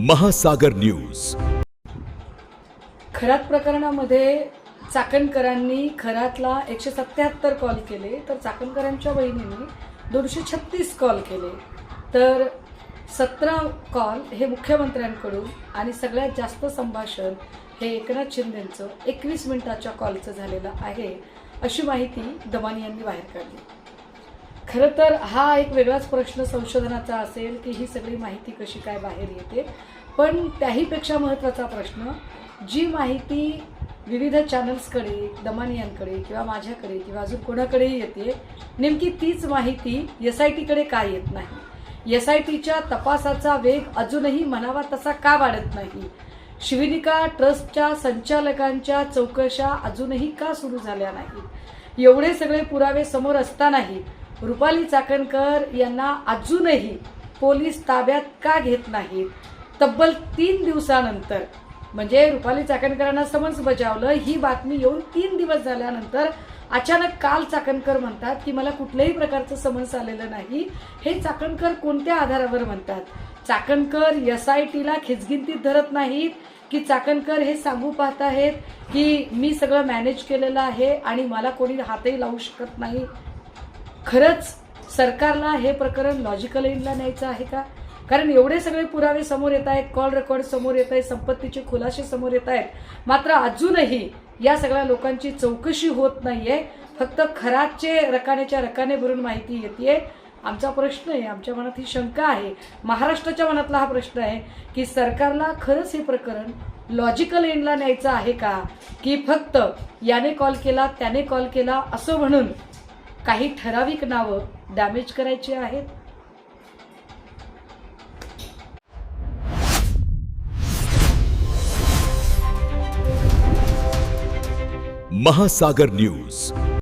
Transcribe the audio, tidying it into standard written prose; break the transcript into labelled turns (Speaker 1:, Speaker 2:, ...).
Speaker 1: महासागर न्यूज।
Speaker 2: खरात प्रकरणामध्ये चाकणकरांनी खरातला 177 कॉल केले, तर चाकणकरांच्या बहिणींनी 236 कॉल केले, तर 17 कॉल हे मुख्यमंत्र्यांकडून आणि सगळ्यात जास्त संभाषण हे एकनाथ शिंदेंचं 21 मिनिटाच्या कॉलचं झालेलं आहे, अशी माहिती दमानी यांनी बाहेर काढली। खरं तर हा एक वेगळाच प्रश्न संशोधनाचा असेल की ही सगळी माहिती कशी काय बाहेर येते, पण त्याहीपेक्षा महत्त्वाचा प्रश्न, जी माहिती विविध चॅनल्सकडे, दमानी यांकडे किंवा माझ्याकडे किंवा अजून कोणाकडेही येते, नेमकी तीच माहिती SITकडे का येत नाही? SITच्या तपासाचा वेग अजूनही म्हणावा तसा का वाढत नाही? शिवनिका ट्रस्टच्या संचालकांच्या चौकशा अजूनही का सुरू झाल्या नाहीत? एवढे सगळे पुरावे समोर असतानाही रुपाली चाकणकर यांना अजूनही पोलीस ताब्यात का घेत नाहीत? तब्बल 3 दिवसानंतर, म्हणजे रुपाली चाकणकरांना समन्स बजावलं ही बातमी येऊन 3 दिवस झाल्यानंतर अचानक काल चाकणकर म्हणतात की मला कुठल्याही प्रकारचं समन्स आलेलं नाही। हे चाकणकर कोणत्या आधारावर म्हणतात? चाकणकर SITला खिचगिंतीत धरत नाहीत की चाकणकर हे सांगू पाहत आहेत की मी सगळं मॅनेज केलेलं आहे आणि मला कोणी हातही लावू शकत नाही? खरंच सरकारला हे प्रकरण लॉजिकल एंडला न्यायचं आहे का? कारण एवढे सगळे पुरावे समोर येत आहेत, कॉल रेकॉर्ड समोर येत आहेत, संपत्तीचे खुलासे समोर येत आहेत, मात्र अजूनही या सगळ्या लोकांची चौकशी होत नाहीये। फक्त खरातचे रकानेच्या रकाने भरून माहिती येते। आमचा प्रश्न आहे, आमच्या मनात ही शंका आहे, महाराष्ट्राच्या मनातला हा प्रश्न आहे की सरकारला खरंच हे प्रकरण लॉजिकल एंडला न्यायचं आहे का, की फक्त याने कॉल केला त्याने कॉल केला असं म्हणून काही ठराविक नावं डॅमेज करायची आहेत?
Speaker 1: महासागर न्यूज।